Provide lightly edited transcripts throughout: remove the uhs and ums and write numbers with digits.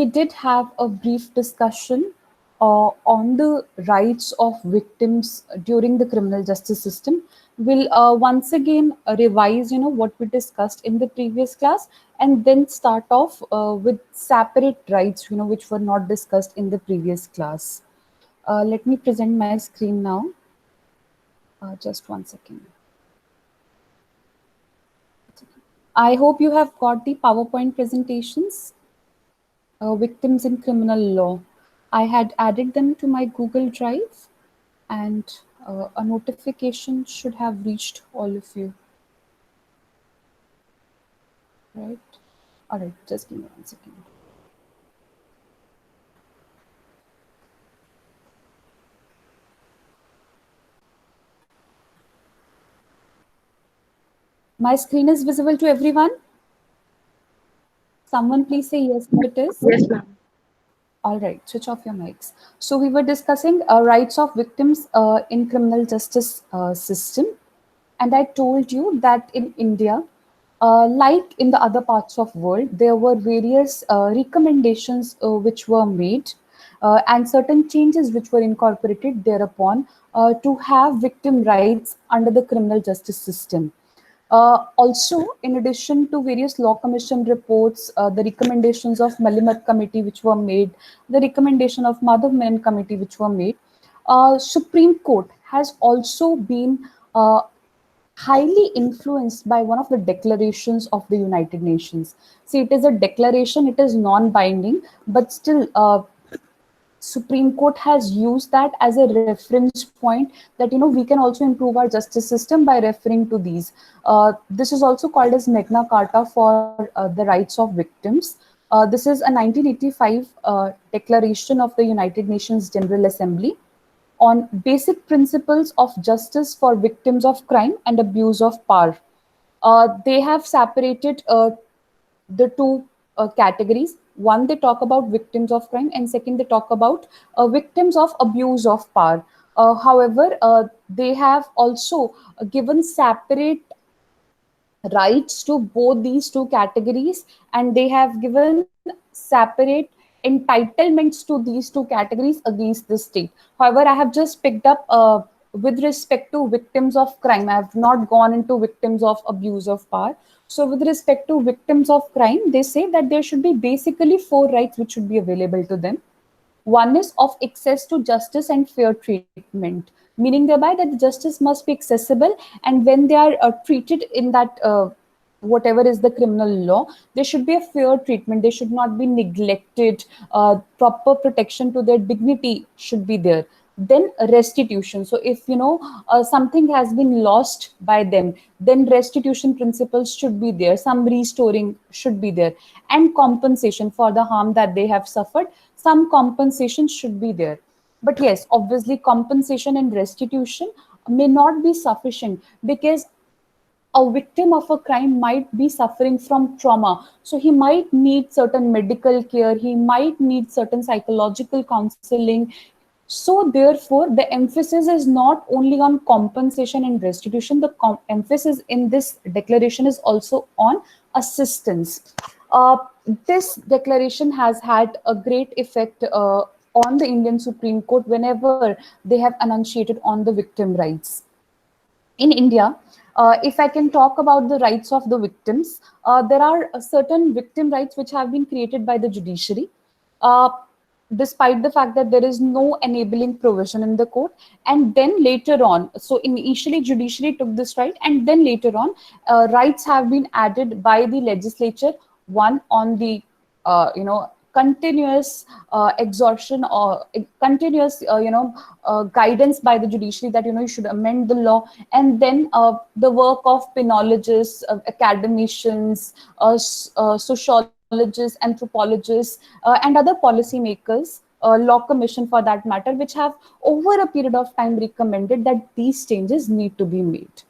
did have a brief discussion on the rights of victims during the criminal justice system. We'll once again revise, what we discussed in the previous class, and then start off with separate rights, which were not discussed in the previous class. Let me present my screen now. Just 1 second. I hope you have got the PowerPoint presentations. Victims in criminal law. I had added them to my Google Drive, and a notification should have reached all of you. Right? All right, just give me 1 second. My screen is visible to everyone? Someone please say yes if it is. Yes, ma'am. All right, switch off your mics. So we were discussing rights of victims in criminal justice system, and I told you that in India, like in the other parts of world, there were various recommendations which were made and certain changes which were incorporated thereupon to have victim rights under the criminal justice system. Also, in addition to various law commission reports, the recommendations of Malimat committee which were made, the recommendation of Madhav Menon committee which were made, Supreme Court has also been highly influenced by one of the declarations of the United Nations. See, it is a declaration, it is non-binding, but still Supreme Court has used that as a reference point that we can also improve our justice system by referring to these. This is also called as Magna Carta for the rights of victims. This is a 1985 declaration of the United Nations General Assembly on basic principles of justice for victims of crime and abuse of power. They have separated the two categories. One, they talk about victims of crime, and second, they talk about victims of abuse of power. However, they have also given separate rights to both these two categories, and they have given separate entitlements to these two categories against the state. However, I have just picked up with respect to victims of crime. I have not gone into victims of abuse of power. So with respect to victims of crime, they say that there should be basically four rights which should be available to them. One is of access to justice and fair treatment, meaning thereby that the justice must be accessible, and when they are treated in that whatever is the criminal law, there should be a fair treatment. They should not be neglected. Proper protection to their dignity should be there. Then restitution. So if something has been lost by them, then restitution principles should be there. Some restoring should be there, and compensation for the harm that they have suffered. Some compensation should be there. But yes, obviously, compensation and restitution may not be sufficient because a victim of a crime might be suffering from trauma. So he might need certain medical care, he might need certain psychological counseling. So, therefore, the emphasis is not only on compensation and restitution, the emphasis in this declaration is also on assistance. This declaration has had a great effect on the Indian Supreme Court whenever they have enunciated on the victim rights. In India, if I can talk about the rights of the victims, there are certain victim rights which have been created by the judiciary. Uh, Despite the fact that there is no enabling provision in the court, and then later on, so initially judiciary took this right, and then later on rights have been added by the legislature. One on the continuous exhaustion or continuous guidance by the judiciary that you should amend the law, and then the work of penologists, academicians, sociologists, anthropologists, and other policymakers, law commission for that matter, which have over a period of time recommended that these changes need to be made.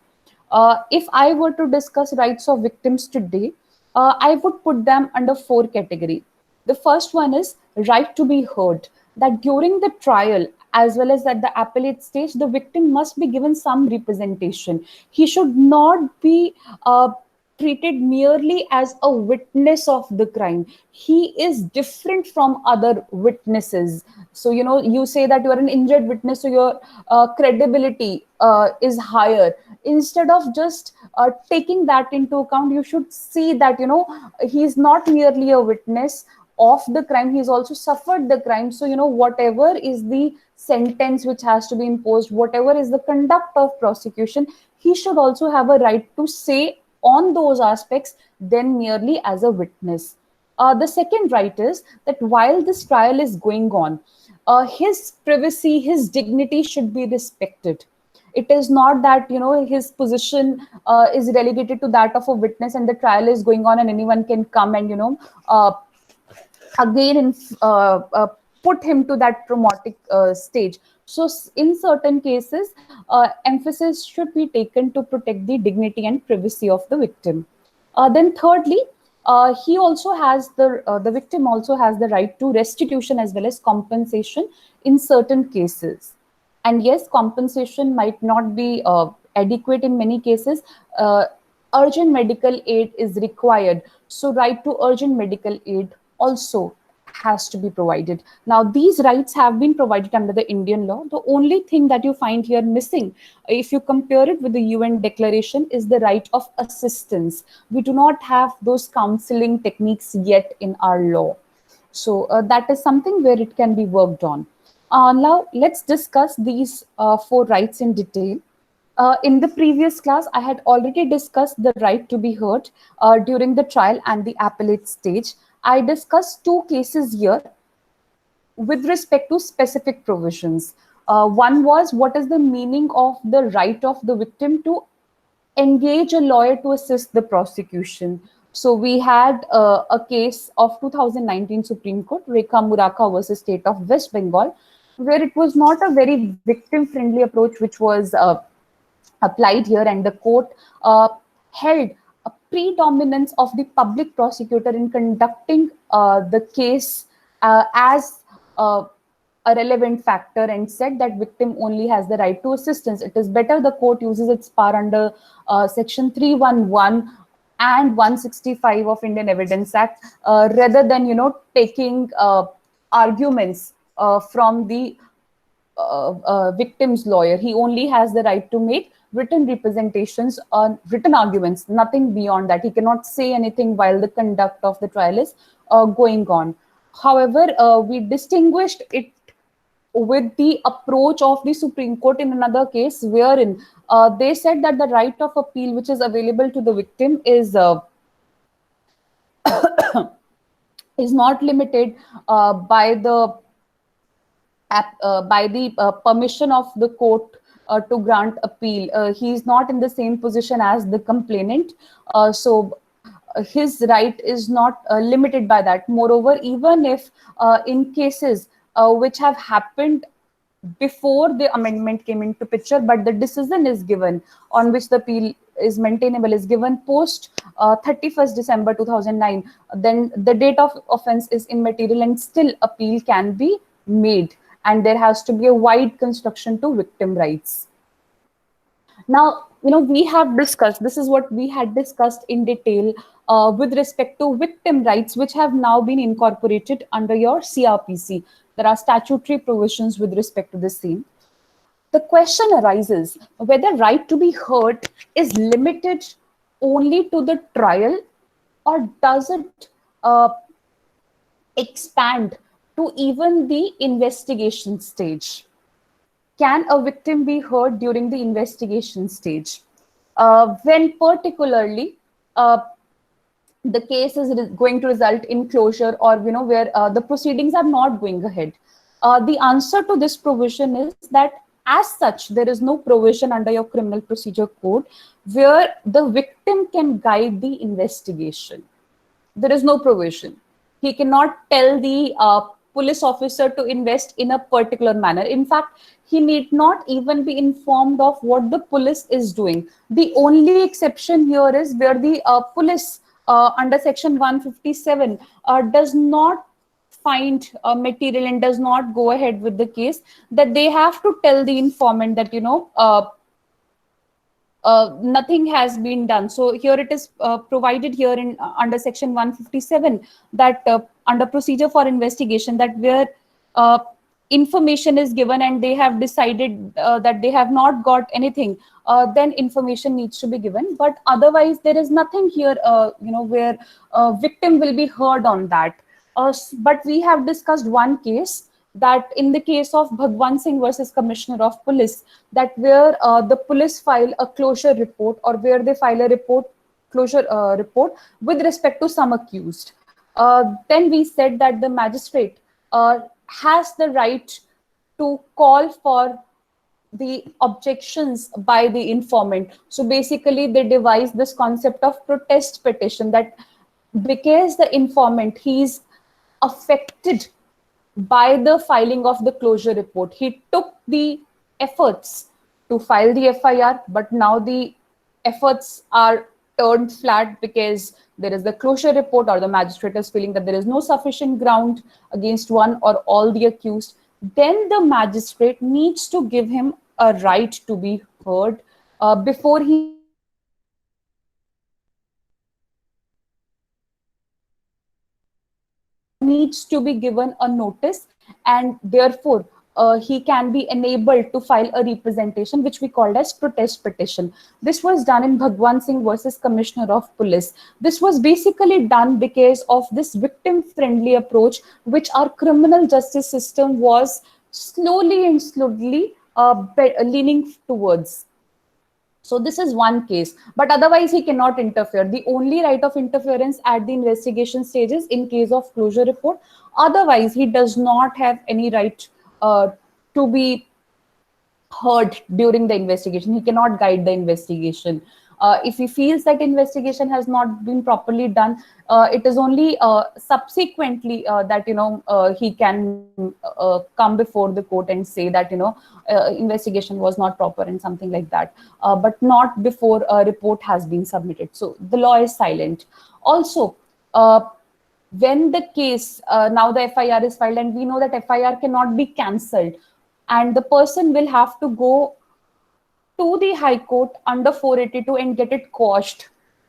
If I were to discuss rights of victims today, I would put them under four categories. The first one is right to be heard, that during the trial as well as at the appellate stage, the victim must be given some representation. He should not be treated merely as a witness of the crime. He is different from other witnesses. So, you say that you are an injured witness, so your credibility is higher. Instead of just taking that into account, you should see that, he's not merely a witness of the crime, he's also suffered the crime. So, whatever is the sentence which has to be imposed, whatever is the conduct of prosecution, he should also have a right to say on those aspects than merely as a witness. The second right is that while this trial is going on, his privacy, his dignity should be respected. It is not that his position is relegated to that of a witness, and the trial is going on and anyone can come and again put him to that traumatic stage. So in certain cases, emphasis should be taken to protect the dignity and privacy of the victim. Then thirdly, the victim also has the right to restitution as well as compensation in certain cases. And yes, compensation might not be adequate in many cases. Urgent medical aid is required, so right to urgent medical aid also has to be provided. Now, these rights have been provided under the Indian law. The only thing that you find here missing, if you compare it with the UN declaration, is the right of assistance. We do not have those counseling techniques yet in our law. So that is something where it can be worked on. Now, let's discuss these four rights in detail. In the previous class, I had already discussed the right to be heard during the trial and the appellate stage. I discussed two cases here with respect to specific provisions. One was, what is the meaning of the right of the victim to engage a lawyer to assist the prosecution. So we had a case of 2019 Supreme Court, Rekha Muraka versus State of West Bengal, where it was not a very victim-friendly approach which was applied here, and the court held a predominance of the public prosecutor in conducting the case as a relevant factor, and said that victim only has the right to assistance. It is better the court uses its power under section 311 and 165 of Indian Evidence Act rather than taking arguments from the victim's lawyer. He only has the right to make written representations on written arguments, nothing beyond that. He cannot say anything while the conduct of the trial is going on. However, we distinguished it with the approach of the Supreme Court in another case, wherein they said that the right of appeal which is available to the victim is not limited by the permission of the court to grant appeal. He is not in the same position as the complainant, so his right is not limited by that. Moreover, even if in cases which have happened before the amendment came into picture, but the decision is given on which the appeal is maintainable is given post 31st December 2009, then the date of offense is immaterial and still appeal can be made, and there has to be a wide construction to victim rights. Now, we have discussed, this is what we had discussed in detail with respect to victim rights, which have now been incorporated under your CRPC. There are statutory provisions with respect to the same. The question arises whether right to be heard is limited only to the trial, or does it expand to even the investigation stage? Can a victim be heard during the investigation stage? When particularly the case is going to result in closure, or where the proceedings are not going ahead. The answer to this provision is that as such there is no provision under your criminal procedure code where the victim can guide the investigation. There is no provision. He cannot tell the police officer to invest in a particular manner. In fact, he need not even be informed of what the police is doing. The only exception here is where the police under section 157 does not find material and does not go ahead with the case, that they have to tell the informant that nothing has been done. So here it is provided here in under section 157 that under procedure for investigation, that where uh, information is given and they have decided that they have not got anything, then information needs to be given. But otherwise there is nothing here, where victim will be heard on that. But we have discussed one case, that in the case of Bhagwan Singh versus Commissioner of Police, that where the police file a closure report, or where they file a closure report with respect to some accused. Then we said that the magistrate has the right to call for the objections by the informant. So basically, they devised this concept of protest petition, that because the informant, he's affected by the filing of the closure report. He took the efforts to file the FIR, but now the efforts are turned flat because there is the closure report, or the magistrate is feeling that there is no sufficient ground against one or all the accused. Then the magistrate needs to give him a right to be heard before he needs to be given a notice. And therefore he can be enabled to file a representation, which we called as protest petition. This was done in Bhagwan Singh versus Commissioner of Police. This was basically done because of this victim friendly approach which our criminal justice system was slowly leaning towards. So this is one case, but otherwise he cannot interfere. The only right of interference at the investigation stages in case of closure report. Otherwise, he does not have any right to be heard during the investigation. He cannot guide the investigation. If he feels that investigation has not been properly done, it is only subsequently that he can come before the court and say that investigation was not proper and something like that, but not before a report has been submitted. So the law is silent. Also, when the case, now the FIR is filed, and we know that FIR cannot be cancelled, and the person will have to go to the High Court under 482 and get it quashed.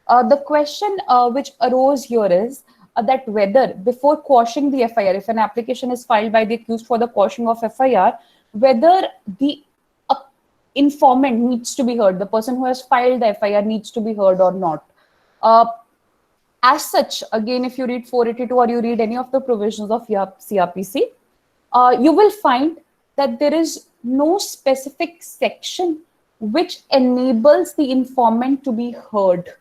The question which arose here is that whether before quashing the FIR, if an application is filed by the accused for the quashing of FIR, whether the uh, informant needs to be heard, the person who has filed the FIR needs to be heard or not. As such, again, if you read 482 or you read any of the provisions of CRPC, you will find that there is no specific section which enables the informant to be heard.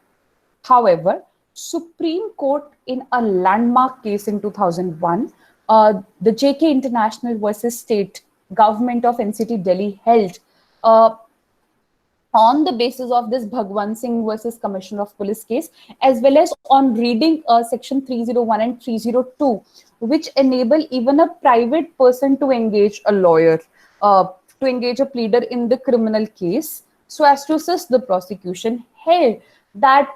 However, Supreme Court in a landmark case in 2001, the JK International versus State Government of NCT Delhi held, on the basis of this Bhagwan Singh versus Commissioner of Police case, as well as on reading section 301 and 302, which enable even a private person to engage a lawyer, to engage a pleader in the criminal case, so as to assist the prosecution, held that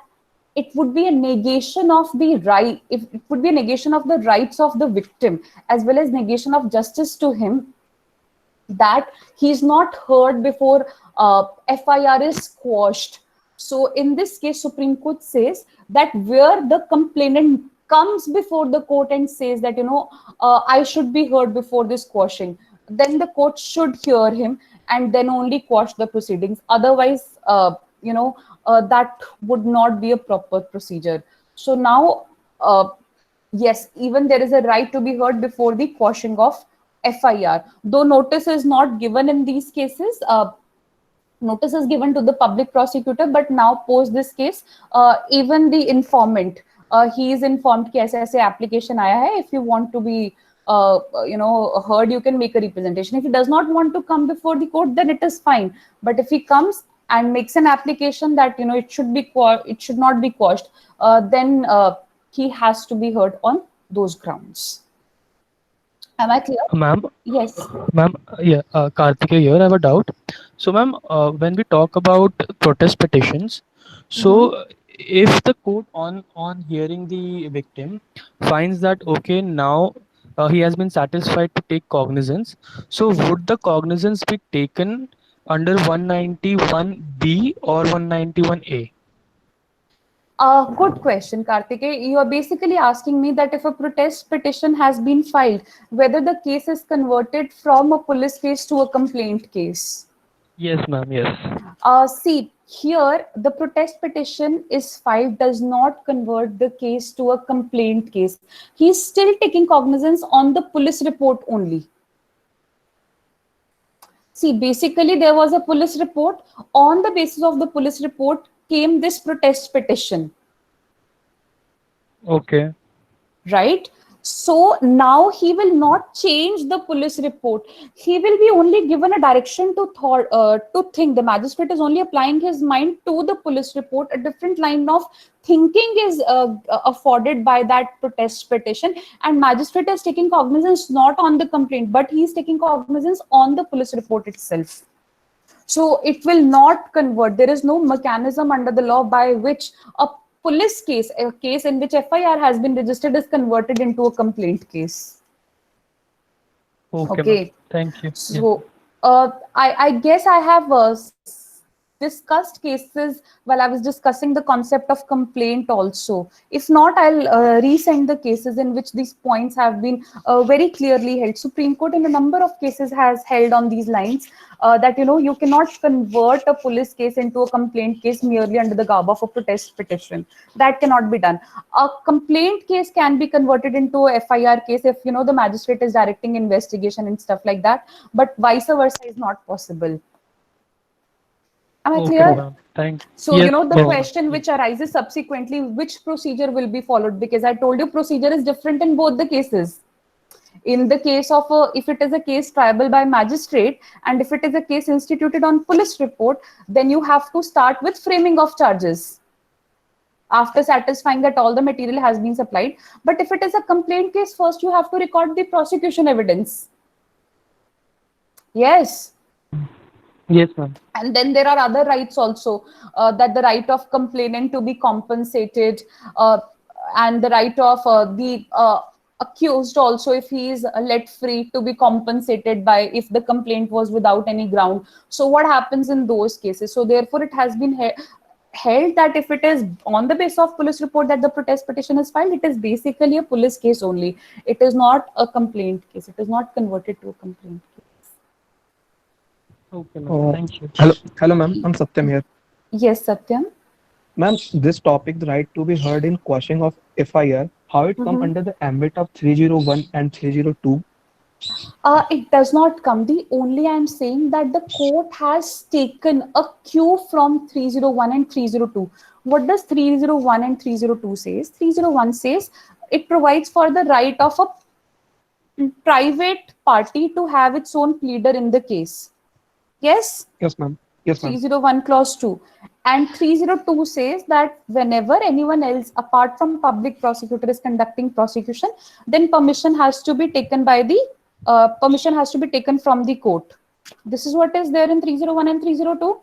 it would be a negation of the right, if it would be a negation of the rights of the victim, as well as negation of justice to him, that he's not heard before FIR is quashed. So in this case, Supreme Court says that where the complainant comes before the court and says that, I should be heard before this quashing, then the court should hear him and then only quash the proceedings. Otherwise, that would not be a proper procedure. So now, yes, even there is a right to be heard before the quashing of FIR. Though notice is not given in these cases, notice is given to the public prosecutor, but now post this case, even the informant, he is informed कि ऐसे ऐसे application आया है. If you want to be heard, you can make a representation. If he does not want to come before the court, then it is fine. But if he comes and makes an application that it should not be quashed, then he has to be heard on those grounds. Am I clear? Ma'am, Yes. ma'am, yeah, Karthikeya here. I have a doubt. So, ma'am, when we talk about protest petitions, so if the court on hearing the victim finds that okay, now he has been satisfied to take cognizance, so would the cognizance be taken under 191B or 191A? Good question, Kartikeya. You are basically asking me that if a protest petition has been filed, whether the case is converted from a police case to a complaint case. Yes, ma'am. Yes. See, here the protest petition is filed does not convert the case to a complaint case. He's still taking cognizance on the police report only. See, basically, there was a police report. On the basis of the police report came this protest petition, Okay. right? So now he will not change the police report. He will be only given a direction to think. The magistrate is only applying his mind to the police report. A different line of thinking is afforded by that protest petition, and magistrate is taking cognizance not on the complaint, but he is taking cognizance on the police report itself. So it will not convert. There is no mechanism under the law by which a police case, a case in which FIR has been registered, is converted into a complaint case. Okay, ma'am. Okay. Thank you. Yeah. So I guess I have discussed cases while I was discussing the concept of complaint also. If not, I'll resend the cases in which these points have been very clearly held. Supreme Court in a number of cases has held on these lines that you cannot convert a police case into a complaint case merely under the garb of a protest petition. That cannot be done. A complaint case can be converted into a FIR case if the magistrate is directing investigation and stuff like that, but vice versa is not possible. Am I Okay, clear? ma'am. Thank. So, Yes. the Yes. question which arises subsequently, which procedure will be followed? Because I told you procedure is different in both the cases. In the case of if it is a case triable by magistrate, and if it is a case instituted on police report, then you have to start with framing of charges after satisfying that all the material has been supplied. But if it is a complaint case, first you have to record the prosecution evidence. Yes. Yes, ma'am. And then there are other rights also, that the right of complainant to be compensated, and the right of the accused also, if he is let free, to be compensated by if the complaint was without any ground. So what happens in those cases? So therefore it has been held that if it is on the basis of police report that the protest petition is filed, it is basically a police case only. It is not a complaint case. It is not converted to a complaint case. Okay, ma'am. Thank you. Hello, ma'am. I'm Satyam here. Yes, Satyam. Ma'am, this topic, the right to be heard in quashing of FIR, how it come under the ambit of 301 and 302? It does not come. The only I'm saying that the court has taken a cue from 301 and 302. What does 301 and 302 says? 301 says it provides for the right of a private party to have its own pleader in the case. Yes? Yes, ma'am. Yes, ma'am. 301 clause 2. And 302 says that whenever anyone else apart from public prosecutor is conducting prosecution, then permission has to be taken from the court. This is what is there in 301 and 302.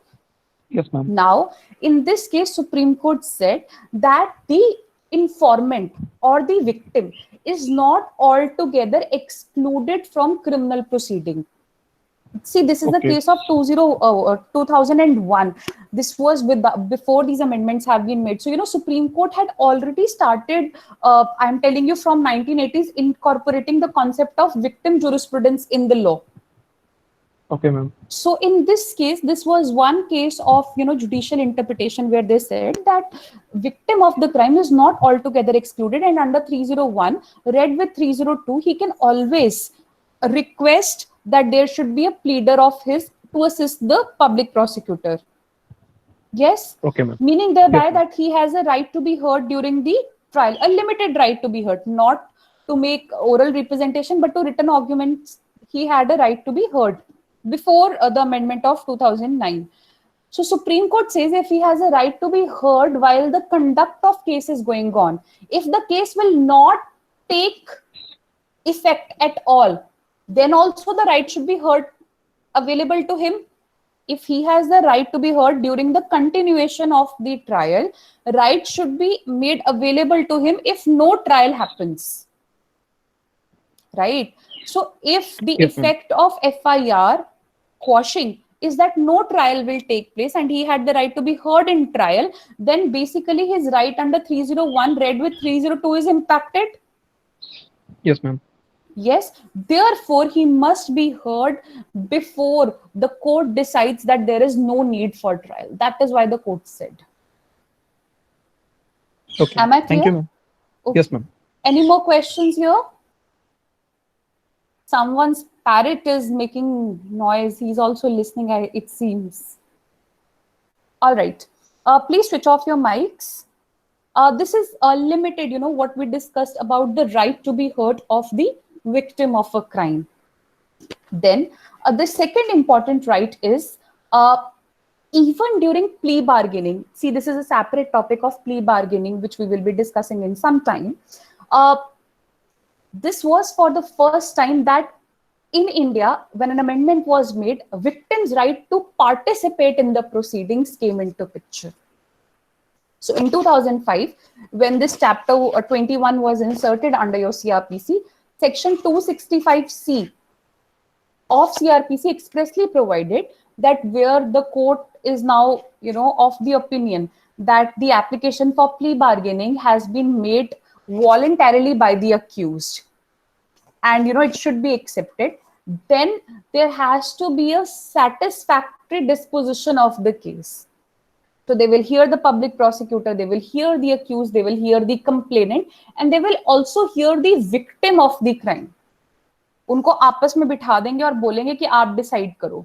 Yes, ma'am. Now, in this case, Supreme Court said that the informant or the victim is not altogether excluded from criminal proceeding. See, this is the Okay. case of 2001. This was before these amendments have been made. So, Supreme Court had already started, I'm telling you, from 1980s, incorporating the concept of victim jurisprudence in the law. Okay, ma'am. So in this case, this was one case of judicial interpretation where they said that victim of the crime is not altogether excluded, and under 301 read with 302 he can always request that there should be a pleader of his to assist the public prosecutor. Yes. Okay, ma'am. Meaning thereby Yes, ma'am. that he has a right to be heard during the trial, a limited right to be heard, not to make oral representation, but to written arguments. He had a right to be heard before the amendment of 2009. So Supreme Court says if he has a right to be heard while the conduct of case is going on, if the case will not take effect at all, then also the right should be heard available to him. If he has the right to be heard during the continuation of the trial, right should be made available to him if no trial happens. Right? So if the Yes, ma'am. effect of FIR quashing is that no trial will take place and he had the right to be heard in trial, then basically his right under 301 read with 302 is impacted. Yes, ma'am. Yes, therefore he must be heard before the court decides that there is no need for trial. That is why the court said. Okay. Am I Thank clear? you, ma'am. Okay. Yes, ma'am. Any more questions here? Someone's parrot is making noise. He's also listening, it seems. All right. Please switch off your mics. This is limited, what we discussed about the right to be heard of the victim of a crime. Then the second important right is even during plea bargaining. See, this is a separate topic of plea bargaining, which we will be discussing in some time. This was for the first time that in India, when an amendment was made, a victim's right to participate in the proceedings came into picture. So in 2005, when this chapter 21 was inserted under your CRPC, section 265C of CRPC expressly provided that where the court is now, of the opinion that the application for plea bargaining has been made voluntarily by the accused, and it should be accepted, then there has to be a satisfactory disposition of the case. So they will hear the public prosecutor, they will hear the accused, they will hear the complainant, and they will also hear the victim of the crime. उनको आपस में बिठा देंगे और बोलेंगे कि आप decide करो.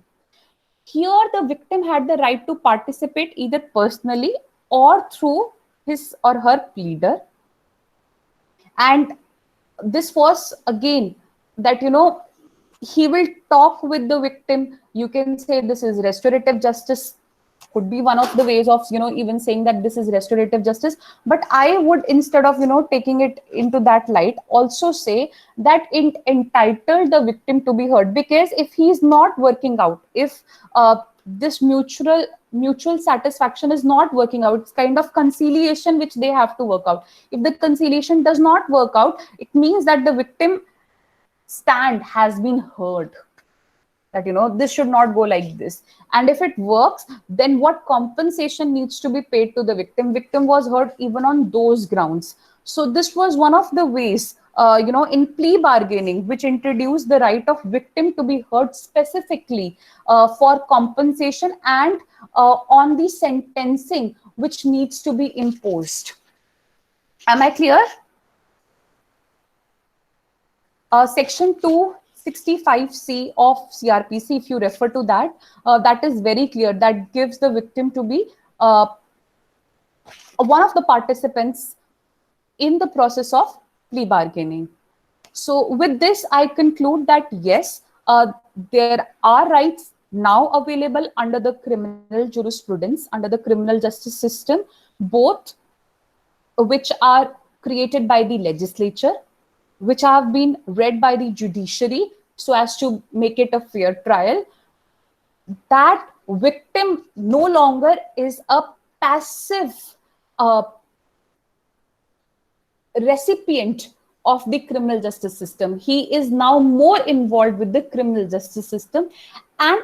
Here the victim had the right to participate either personally or through his or her pleader. And this was again that, he will talk with the victim. You can say this is restorative justice, could be one of the ways of, even saying that this is restorative justice. But I would, instead of, taking it into that light, also say that it entitled the victim to be heard. Because if he's not working out, if this mutual satisfaction is not working out, it's kind of conciliation which they have to work out. If the conciliation does not work out, it means that the victim stand has been heard, that this should not go like this. And if it works, then what compensation needs to be paid to the victim was heard even on those grounds. So this was one of the ways, in plea bargaining, which introduced the right of victim to be heard specifically for compensation and on the sentencing which needs to be imposed. Am I clear? Section 265C of CRPC, if you refer to that, that is very clear. That gives the victim to be one of the participants in the process of plea bargaining. So with this, I conclude that yes, there are rights now available under the criminal jurisprudence, under the criminal justice system, both which are created by the legislature, which have been read by the judiciary so as to make it a fair trial. That victim no longer is a passive recipient of the criminal justice system. He is now more involved with the criminal justice system, and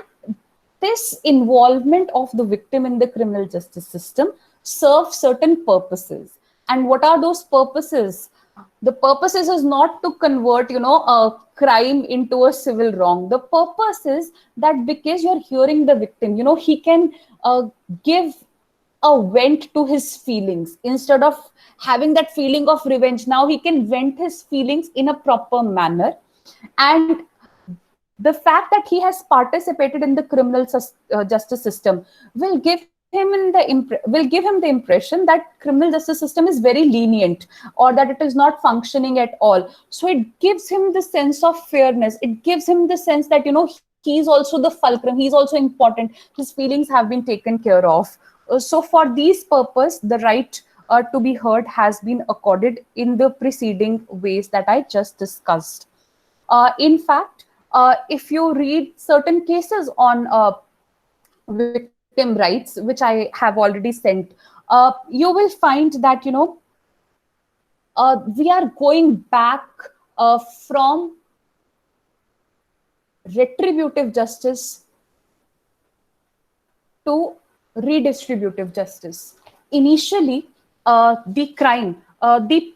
this involvement of the victim in the criminal justice system serves certain purposes. And what are those purposes? The purpose is not to convert, a crime into a civil wrong. The purpose is that because you're hearing the victim, he can give a vent to his feelings. Instead of having that feeling of revenge, now he can vent his feelings in a proper manner. And the fact that he has participated in the criminal justice system will give him the impression that criminal justice system is very lenient, or that it is not functioning at all. So it gives him the sense of fairness. It gives him the sense that, he is also the fulcrum, he is also important, his feelings have been taken care of. So for these purpose, the right to be heard has been accorded in the preceding ways that I just discussed. In fact, if you read certain cases on victim rights, which I have already sent, you will find that, we are going back from retributive justice to redistributive justice. Initially, the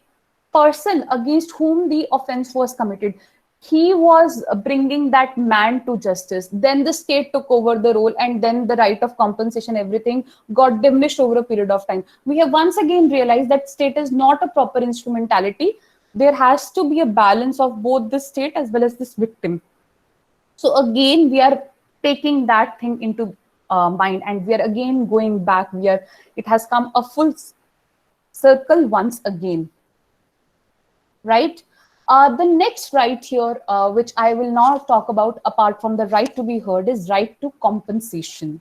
person against whom the offense was committed, he was bringing that man to justice. Then the state took over the role, and then the right of compensation, everything got diminished over a period of time. We have once again realized that state is not a proper instrumentality. There has to be a balance of both the state as well as this victim. So again, we are taking that thing into mind, and we are again going back. It has come a full circle once again, right? The next right here, which I will now talk about apart from the right to be heard, is right to compensation.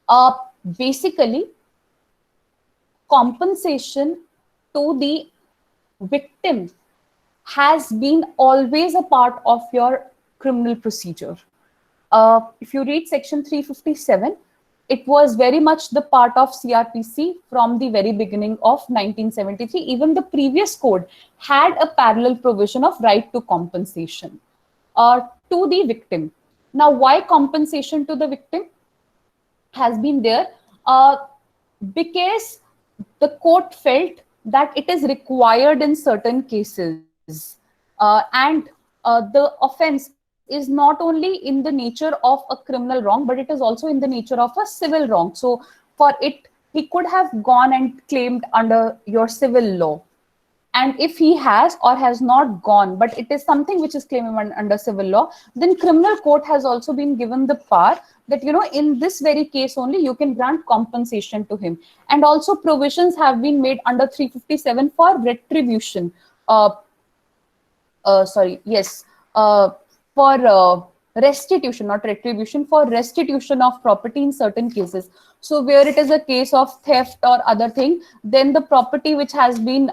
Uh, Basically, compensation to the victim has been always a part of your criminal procedure. If you read section 357, it was very much the part of CRPC from the very beginning of 1973. Even the previous code had a parallel provision of right to compensation to the victim. Now, why compensation to the victim has been there? Because the court felt that it is required in certain cases, and the offense is not only in the nature of a criminal wrong, but it is also in the nature of a civil wrong. So for it, he could have gone and claimed under your civil law. And if he has or has not gone, but it is something which is claimed under civil law, then criminal court has also been given the power that, in this very case only, you can grant compensation to him. And also provisions have been made under 357 for retribution. For restitution, not retribution, for restitution of property in certain cases. So where it is a case of theft or other thing, then the property which has been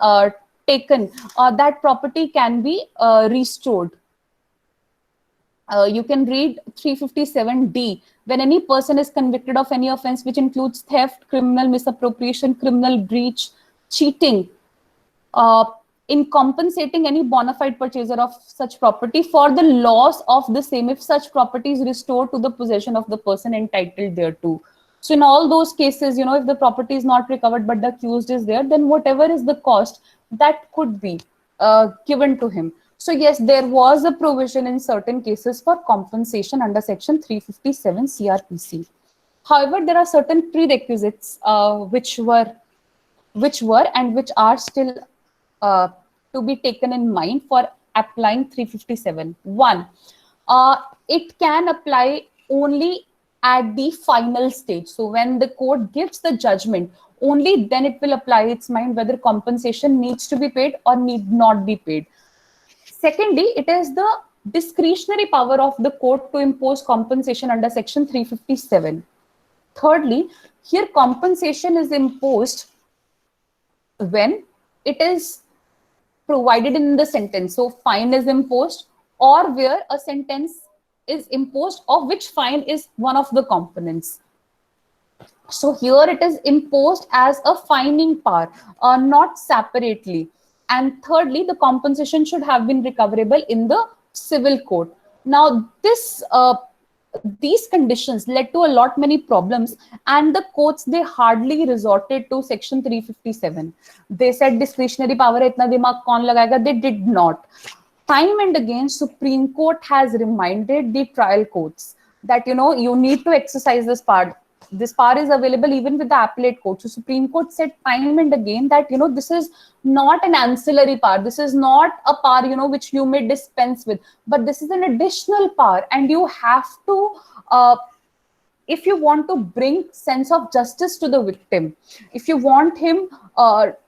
taken, that property can be restored. You can read 357D. When any person is convicted of any offense which includes theft, criminal misappropriation, criminal breach, cheating, in compensating any bona fide purchaser of such property for the loss of the same, if such property is restored to the possession of the person entitled thereto. So in all those cases, if the property is not recovered but the accused is there, then whatever is the cost, that could be given to him. So yes, there was a provision in certain cases for compensation under section 357 CRPC. However, there are certain prerequisites which were and which are still to be taken in mind for applying 357. One, it can apply only at the final stage. So when the court gives the judgment, only then it will apply its mind whether compensation needs to be paid or need not be paid. Secondly, it is the discretionary power of the court to impose compensation under section 357. Thirdly, here compensation is imposed when it is provided in the sentence. So fine is imposed, or where a sentence is imposed of which fine is one of the components. So here it is imposed as a fining power, not separately. And thirdly, the compensation should have been recoverable in the civil court. Now, these conditions led to a lot many problems, and the courts, they hardly resorted to section 357. They said discretionary power hai, itna dimag kaun lagayega? They did not. Time and again, Supreme Court has reminded the trial courts that you need to exercise this power. This power is available even with the appellate court. So Supreme Court said time and again that this is not an ancillary power. This is not a power which you may dispense with, but this is an additional power, and you have to, if you want to bring sense of justice to the victim, if you want him,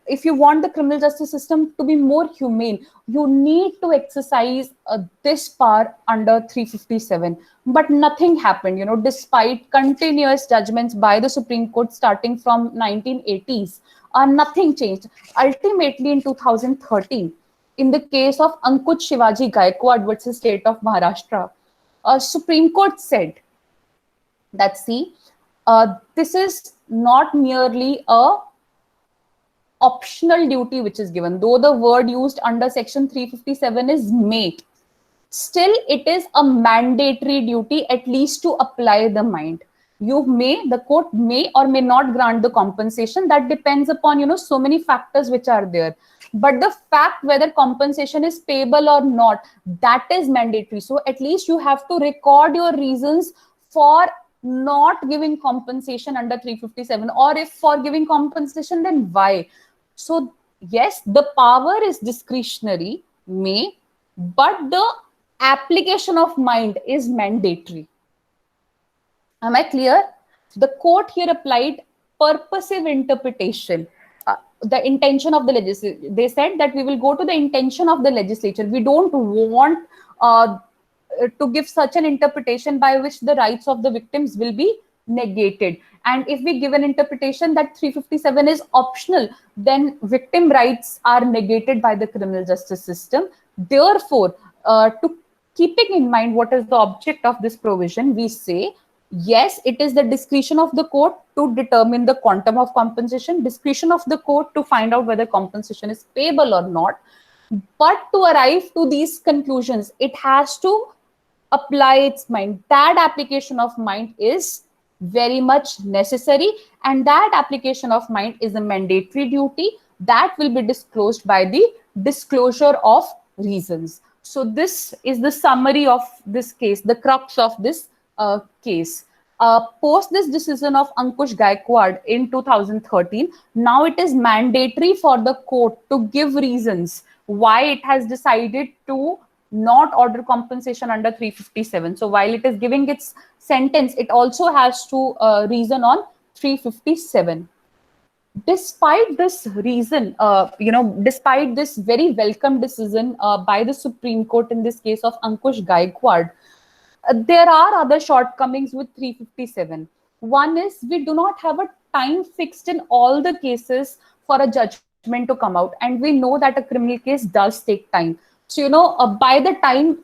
if you want the criminal justice system to be more humane, you need to exercise this power under 357. But nothing happened, despite continuous judgments by the Supreme Court starting from 1980s. Nothing changed. Ultimately, in 2013, in the case of Ankush Shivaji Gaikwad versus State of Maharashtra, Supreme Court said that, see, this is not merely a optional duty which is given, though the word used under section 357 is may, still it is a mandatory duty at least to apply the mind. The court may or may not grant the compensation. That depends upon, so many factors which are there. But the fact whether compensation is payable or not, that is mandatory. So at least you have to record your reasons for not giving compensation under 357, or if for giving compensation, then why. So yes, the power is discretionary, may, but the application of mind is mandatory. Am I clear? The court here applied purposive interpretation. The intention of the legislature. They said that we will go to the intention of the legislature. We don't want to give such an interpretation by which the rights of the victims will be negated. And if we give an interpretation that 357 is optional, then victim rights are negated by the criminal justice system. Therefore, to keeping in mind what is the object of this provision, we say, yes, it is the discretion of the court to determine the quantum of compensation, discretion of the court to find out whether compensation is payable or not. But to arrive to these conclusions, it has to apply its mind. That application of mind is very much necessary, and that application of mind is a mandatory duty that will be disclosed by the disclosure of reasons. So this is the summary of this case, the crux of this case. Post this decision of Ankush Gaikwad in 2013, now it is mandatory for the court to give reasons why it has decided to not order compensation under 357. So while it is giving its sentence, it also has to reason on 357. Despite this reason, despite this very welcome decision by the Supreme Court in this case of Ankush Gaikwad, there are other shortcomings with 357. One is we do not have a time fixed in all the cases for a judgment to come out. And we know that a criminal case does take time. So, by the time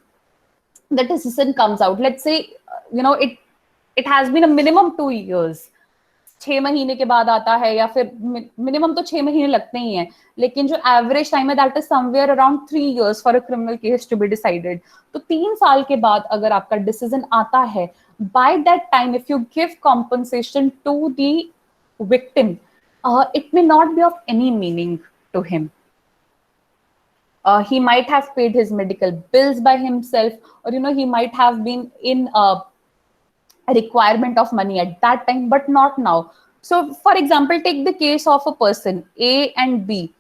the decision comes out, let's say, it has been a minimum 2 years. 6 महीने के बाद आता है, या फिर minimum तो 6 महीने लगते ही हैं, लेकिन जो एवरेज टाइम है that is somewhere around 3 years for a criminal case to be decided. तो 3 साल के बाद अगर आपका डिसीजन आता है, by that time if you give compensation to the victim, it may not be of any meaning to him. He might have paid his medical bills by himself, or he might have been in a requirement of money at that time, but not now. So for example, take the case of a person A and B.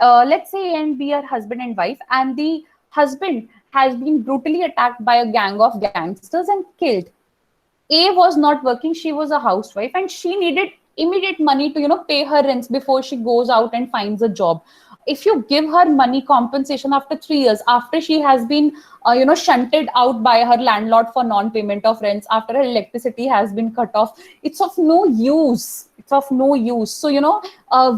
Let's say A and B are husband and wife, and the husband has been brutally attacked by a gang of gangsters and killed. A was not working, she was a housewife, and she needed immediate money to pay her rents before she goes out and finds a job. If you give her money compensation after 3 years, after she has been shunted out by her landlord for non-payment of rents, after her electricity has been cut off, it's of no use. It's of no use. So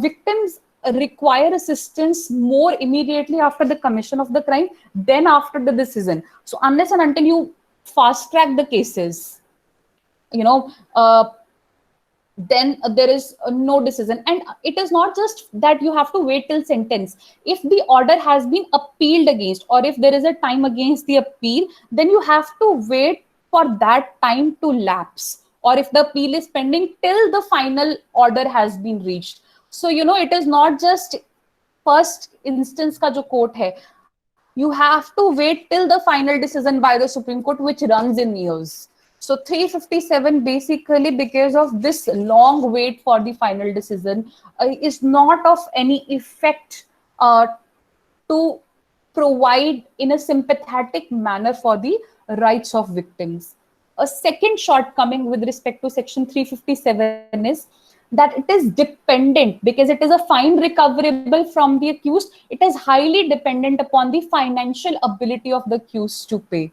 victims require assistance more immediately after the commission of the crime than after the decision. So unless and until you fast track the cases, then there is no decision. And it is not just that you have to wait till sentence. If the order has been appealed against, or if there is a time against the appeal, then you have to wait for that time to lapse, or if the appeal is pending till the final order has been reached. So it is not just first instance ka jo court hai, you have to wait till the final decision by the Supreme Court, which runs in years. So 357 basically, because of this long wait for the final decision, is not of any effect to provide in a sympathetic manner for the rights of victims. A second shortcoming with respect to section 357 is that it is dependent, because it is a fine recoverable from the accused. It is highly dependent upon the financial ability of the accused to pay.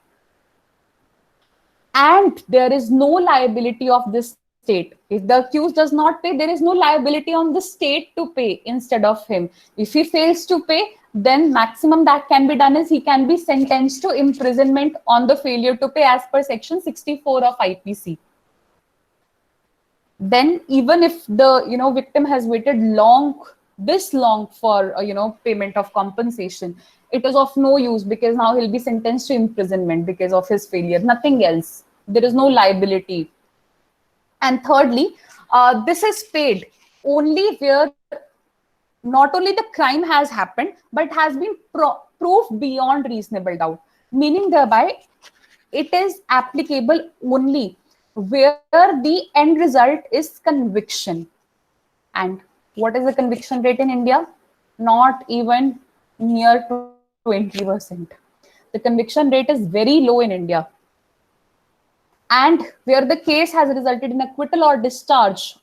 And there is no liability of the state. If the accused does not pay, there is no liability on the state to pay instead of him. If he fails to pay, then maximum that can be done is he can be sentenced to imprisonment on the failure to pay as per section 64 of IPC. Then even if the victim has waited this long for payment of compensation, it is of no use, because now he'll be sentenced to imprisonment because of his failure, nothing else. There is no liability. And thirdly, this is paid only where not only the crime has happened, but has been proved beyond reasonable doubt. Meaning thereby, it is applicable only where the end result is conviction. And what is the conviction rate in India? Not even near 20%. The conviction rate is very low in India. And where the case has resulted in acquittal or discharge,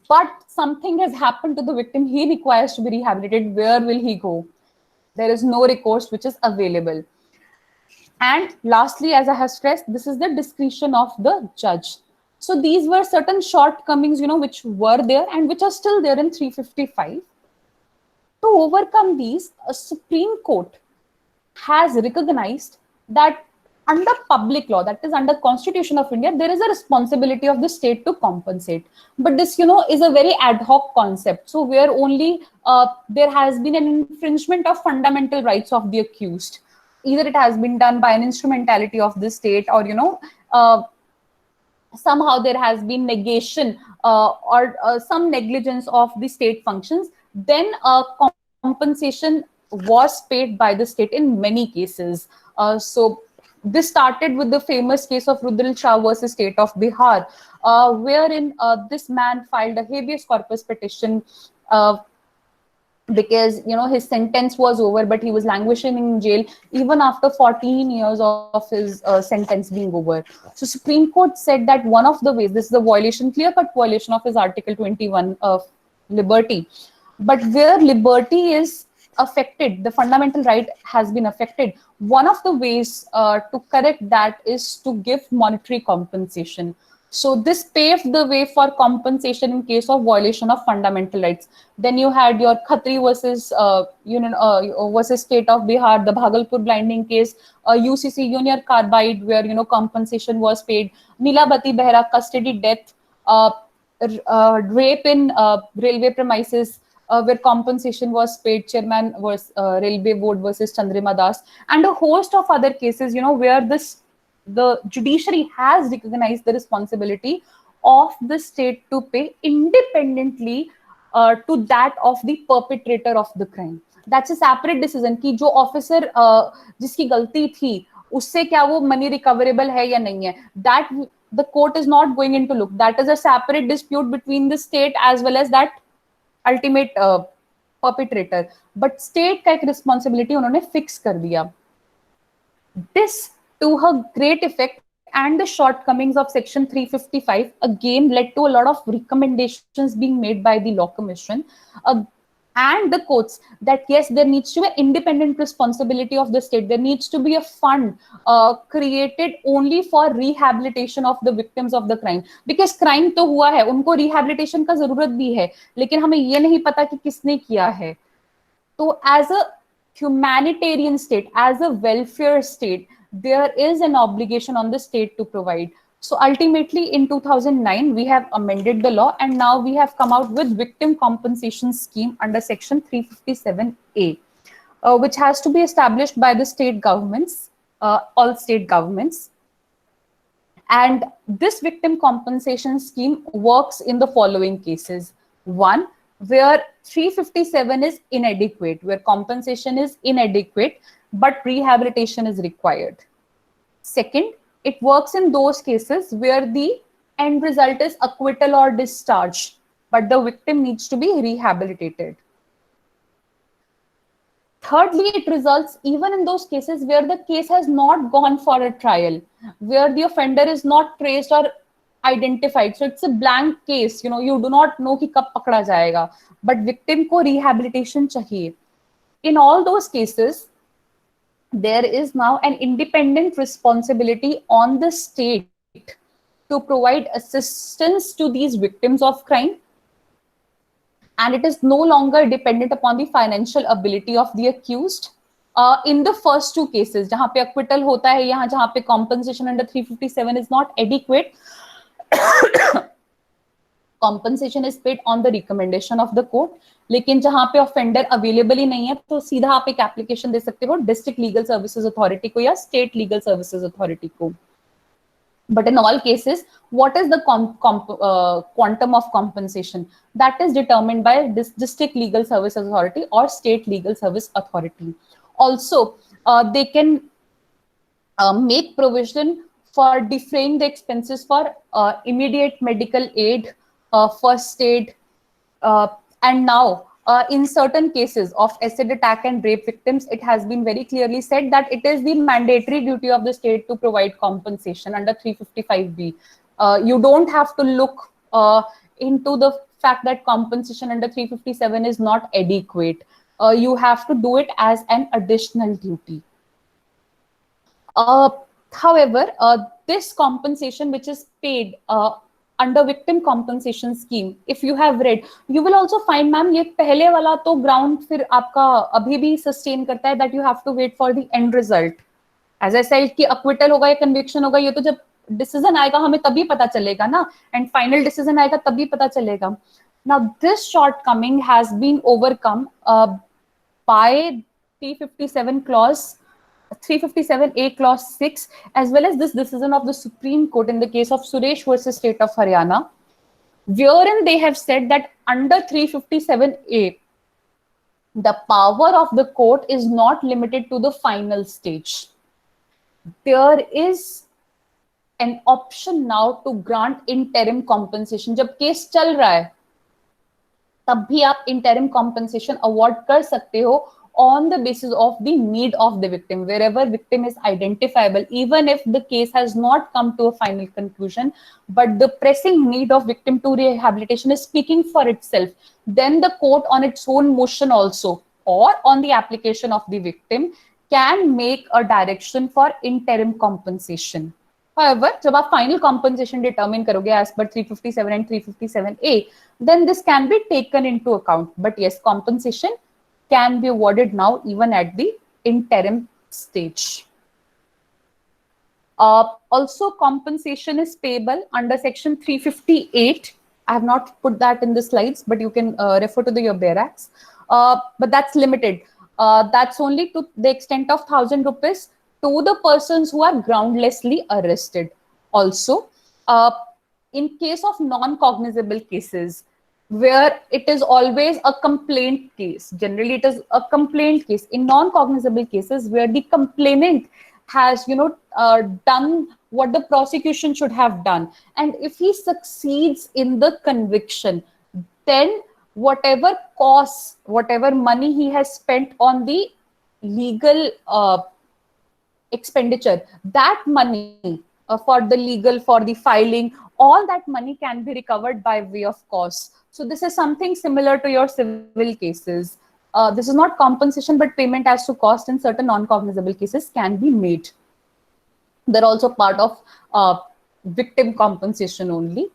but something has happened to the victim, he requires to be rehabilitated. Where will he go? There is no recourse which is available. And lastly, as I have stressed, this is the discretion of the judge. So these were certain shortcomings, which were there and which are still there in 355. To overcome these, a Supreme Court has recognized that under public law, that is under Constitution of India, there is a responsibility of the state to compensate. But this, is a very ad hoc concept. So where only there has been an infringement of fundamental rights of the accused. Either it has been done by an instrumentality of the state, or, somehow there has been negation or some negligence of the state functions, then compensation was paid by the state in many cases. So this started with the famous case of Rudral Shah versus State of Bihar, wherein this man filed a habeas corpus petition because his sentence was over, but he was languishing in jail even after 14 years of his sentence being over. So Supreme Court said that one of the ways, this is a violation, clear-cut violation of his Article 21 of liberty, but where liberty is affected, the fundamental right has been affected, one of the ways to correct that is to give monetary compensation. So this paved the way for compensation in case of violation of fundamental rights. Then you had your Khatri versus versus State of Bihar, the Bhagalpur blinding case, UCC Union Carbide, where compensation was paid. Nilabati Behra custody death, rape in railway premises, where compensation was paid. Chairman was Railway Board versus Chandrima Das, and a host of other cases, where the judiciary has recognized the responsibility of the state to pay independently to that of the perpetrator of the crime. That's a separate decision कि जो officer जिसकी गलती थी उससे क्या वो money recoverable है या नहीं है. That the court is not going into look. That is a separate dispute between the state as well as that ultimate perpetrator. But state का एक responsibility उन्होंने fix कर दिया. This, to her great effect, and the shortcomings of Section 355 again led to a lot of recommendations being made by the Law Commission and the courts that yes, there needs to be independent responsibility of the state. There needs to be a fund created only for rehabilitation of the victims of the crime. Because crime तो हुआ है, उनको rehabilitation का जरूरत भी है, लेकिन हमें ये नहीं पता कि किसने किया है. तो as a humanitarian state, as a welfare state, there is an obligation on the state to provide. So ultimately in 2009, we have amended the law and now we have come out with victim compensation scheme under section 357A, which has to be established by the state governments, all state governments. And this victim compensation scheme works in the following cases. One, where 357 is inadequate, where compensation is inadequate, but rehabilitation is required. Second, it works in those cases where the end result is acquittal or discharge, but the victim needs to be rehabilitated. Thirdly, it results even in those cases where the case has not gone for a trial, where the offender is not traced or identified. So it's a blank case, you do not know कि कब पकड़ा जाएगा, but victim को rehabilitation चाहिए. In all those cases, there is now an independent responsibility on the state to provide assistance to these victims of crime. And it is no longer dependent upon the financial ability of the accused. In the first two cases, जहाँ पे acquittal होता है, यहाँ जहाँ पे compensation under 357 is not adequate, compensation is paid on the recommendation of the court. लेकिन जहाँ पे offender available ही नहीं है, तो सीधा आप एक application दे सकते हो district legal services authority को या state legal services authority को. But in all cases, what is the quantum of compensation? That is determined by this district legal service authority or state legal service authority. Also, they can make provision for defraying the expenses for immediate medical aid, first aid, uh, and now in certain cases of acid attack and rape victims, it has been very clearly said that it is the mandatory duty of the state to provide compensation under 355B. You don't have to look into the fact that compensation under 357 is not adequate. You have to do it as an additional duty. Uh, However, this compensation which is paid under victim compensation scheme, if you have read, you will also find, ma'am, ये पहले वाला तो ground फिर आपका अभी भी sustain करता है that you have to wait for the end result. As I said कि acquittal होगा या conviction होगा, ये तो जब decision आएगा हमें तभी पता चलेगा ना, and final decision आएगा तभी पता चलेगा. Now this shortcoming has been overcome by 357 clause 357A clause 6, as well as this decision of the Supreme Court in the case of Suresh versus State of Haryana, wherein they have said that under 357A, the power of the court is not limited to the final stage. There is an option now to grant interim compensation. जब case चल रहा है तब भी आप interim compensation award कर सकते हो on the basis of the need of the victim, wherever victim is identifiable, even if the case has not come to a final conclusion, but the pressing need of victim to rehabilitation is speaking for itself, then the court on its own motion also, or on the application of the victim, can make a direction for interim compensation. However, जब आप final compensation determine करोगे as per 357 and 357A, then this can be taken into account. But yes, compensation can be awarded now even at the interim stage. Also, compensation is payable under section 358. I have not put that in the slides, but you can refer to your barracks. But that's limited. That's only to the extent of 1,000 rupees to the persons who are groundlessly arrested. Also, in case of non-cognizable cases, where it is always a complaint case. Generally, it is a complaint case. In non-cognizable cases, where the complainant has, done what the prosecution should have done, and if he succeeds in the conviction, then whatever costs, whatever money he has spent on the legal expenditure, that money for the legal, for the filing, all that money can be recovered by way of costs. So this is something similar to your civil cases. This is not compensation, but payment as to cost in certain non-cognizable cases can be made. They're also part of victim compensation only.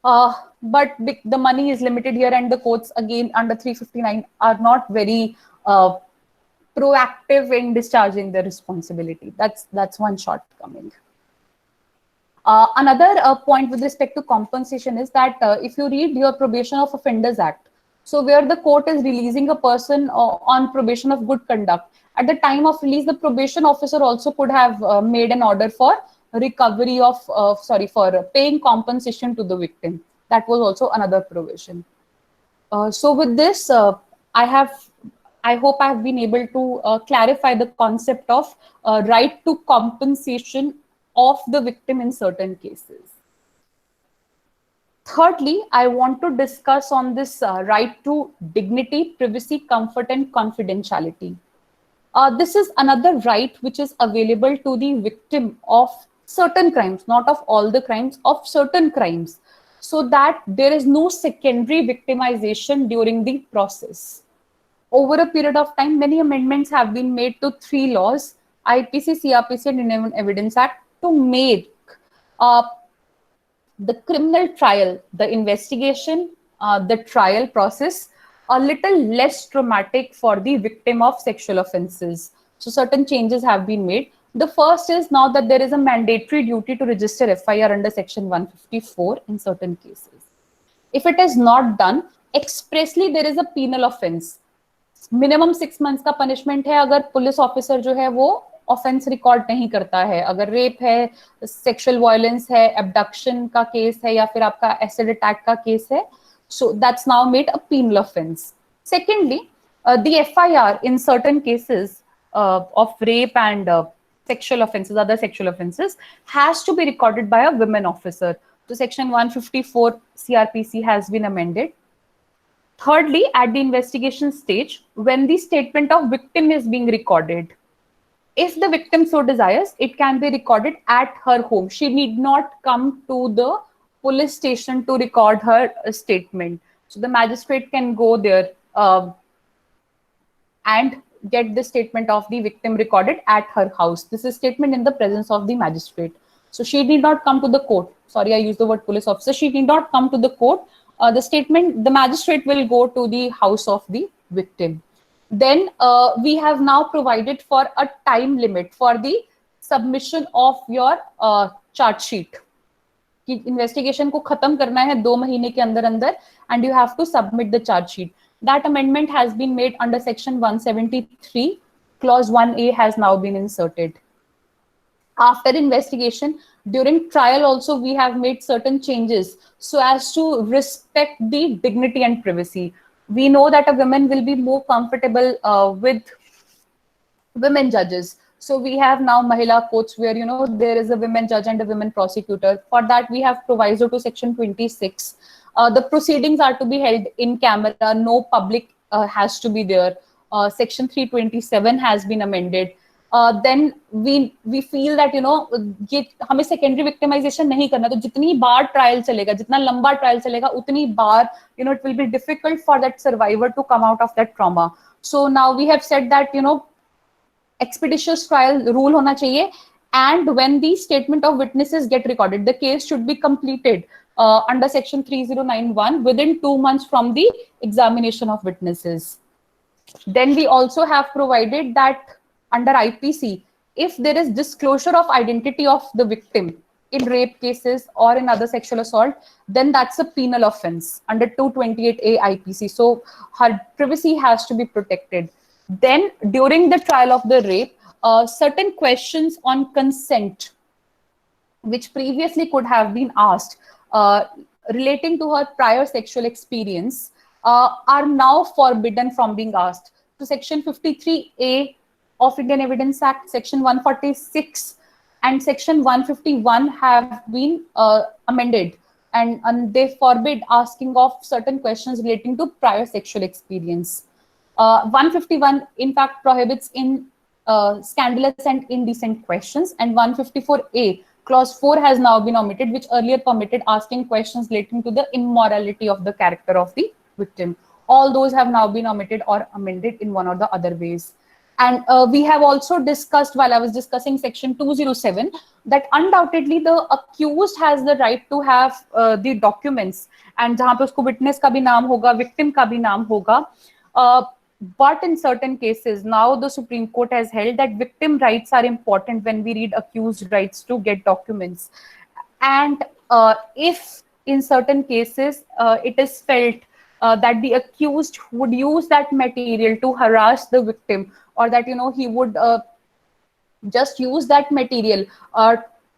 But the money is limited here, and the courts, again, under 359 are not very proactive in discharging their responsibility. That's one shortcoming. Another point with respect to compensation is that if you read your Probation of Offenders Act, so where the court is releasing a person on probation of good conduct, at the time of release, the probation officer also could have made an order for recovery of, for paying compensation to the victim. That was also another provision. So with this, I hope I have been able to clarify the concept of right to compensation of the victim in certain cases. Thirdly, I want to discuss on this right to dignity, privacy, comfort, and confidentiality. This is another right which is available to the victim of certain crimes, not of all the crimes, of certain crimes, so that there is no secondary victimization during the process. Over a period of time, many amendments have been made to 3 laws, IPC, CRPC, and Indian Evidence Act, to make the criminal trial, the investigation, the trial process a little less traumatic for the victim of sexual offenses. So certain changes have been made. The first is now that there is a mandatory duty to register FIR under section 154 in certain cases. If it is not done, expressly there is a penal offense. Minimum 6 months का punishment है अगर police officer जो है वो offence record नहीं करता है. अगर रेप है, सेक्सुअल वायलेंस है, एब्डक्शन का केस है, या फिर आपका एसिड अटैक का केस है, so that's now made a penal offense. Secondly, the FIR in certain cases of rape and sexual offenses, other sexual offenses, has to be recorded by a women officer. So section 154 CRPC has been amended. Thirdly, at the investigation stage, when the statement of victim is being recorded, if the victim so desires, it can be recorded at her home. She need not come to the police station to record her statement. So the magistrate can go there and get the statement of the victim recorded at her house. This is statement in the presence of the magistrate. So she need not come to the court. Sorry, I used the word police officer. She need not come to the court. The magistrate will go to the house of the victim. Then we have now provided for a time limit for the submission of your charge sheet. कि investigation को खत्म करना है 2 महीने के अंदर अंदर, and you have to submit the charge sheet. That amendment has been made under section 173. Clause 1A has now been inserted. After investigation, during trial also we have made certain changes so as to respect the dignity and privacy. We know that a woman will be more comfortable with women judges. So we have now Mahila courts where, there is a women judge and a women prosecutor. For that, we have proviso to section 26. The proceedings are to be held in camera. No public has to be there. Section 327 has been amended. Then we feel that, ये हमें secondary victimization नहीं करना. तो जितनी बार trial चलेगा, जितना लंबा trial चलेगा, उतनी बार, it will be difficult for that survivor to come out of that trauma. So now we have said that, expeditious trial rule hona chahiye, and when the statement of witnesses get recorded, the case should be completed under section 3091 within 2 months from the examination of witnesses. Then we also have provided that under IPC, if there is disclosure of identity of the victim in rape cases or in other sexual assault, then that's a penal offense under 228A IPC. So her privacy has to be protected. Then during the trial of the rape, certain questions on consent, which previously could have been asked relating to her prior sexual experience, are now forbidden from being asked. So section 53A of Indian Evidence Act, section 146 and section 151 have been amended, and they forbid asking of certain questions relating to prior sexual experience. 151 in fact prohibits in scandalous and indecent questions, and 154A clause 4 has now been omitted, which earlier permitted asking questions relating to the immorality of the character of the victim. All those have now been omitted or amended in one or the other ways. And we have also discussed, while I was discussing section 207, that undoubtedly the accused has the right to have the documents, and जहाँ पे उसको witness का भी नाम होगा, victim का भी नाम होगा. But in certain cases, now the Supreme Court has held that victim rights are important when we read accused rights to get documents. And if in certain cases it is felt that the accused would use that material to harass the victim, or that, he would just use that material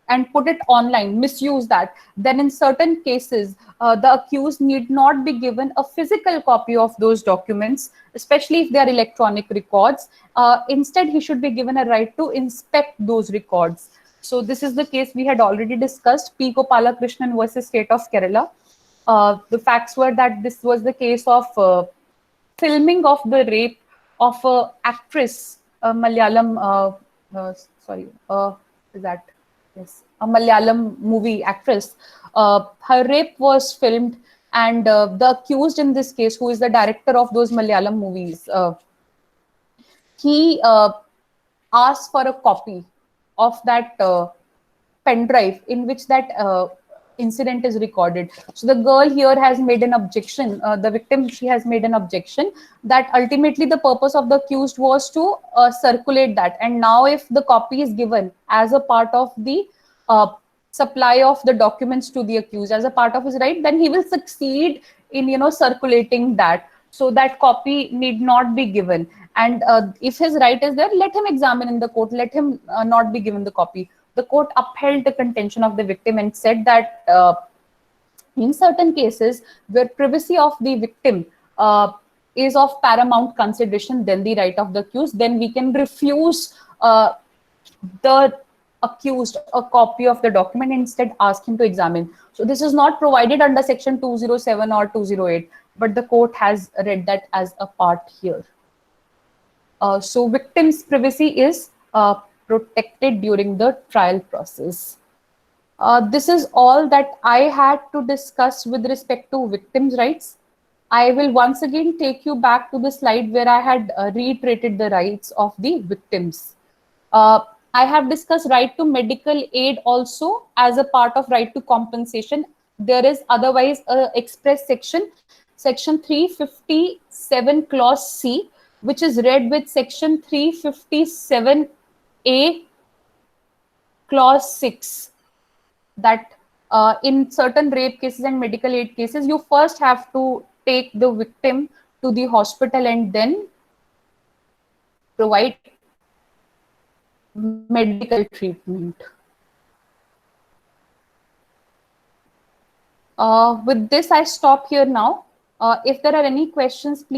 and put it online, misuse that, then in certain cases, the accused need not be given a physical copy of those documents, especially if they are electronic records. Instead, he should be given a right to inspect those records. So this is the case we had already discussed, P. Gopalakrishnan versus State of Kerala. The facts were that this was the case of filming of the rape of an actress, a Malayalam, a Malayalam movie actress. Her rape was filmed, and the accused in this case, who is the director of those Malayalam movies, he asked for a copy of that pen drive in which that incident is recorded. So the girl here has made an objection, the victim, she has made an objection that ultimately the purpose of the accused was to circulate that. And now if the copy is given as a part of the supply of the documents to the accused as a part of his right, then he will succeed in, circulating that. So that copy need not be given. and if his right is there, let him examine in the court, let him not be given the copy. The court upheld the contention of the victim and said that in certain cases where privacy of the victim is of paramount consideration than the right of the accused, then we can refuse the accused a copy of the document and instead ask him to examine. So this is not provided under section 207 or 208, but the court has read that as a part here. So victim's privacy is protected during the trial process. This is all that I had to discuss with respect to victims' rights. I will once again take you back to the slide where I had reiterated the rights of the victims. I have discussed right to medical aid also as a part of right to compensation. There is otherwise a express section, section 357 clause C, which is read with section 357A clause 6, that in certain rape cases and medical aid cases, you first have to take the victim to the hospital and then provide medical treatment. With this, I stop here now. If there are any questions, please.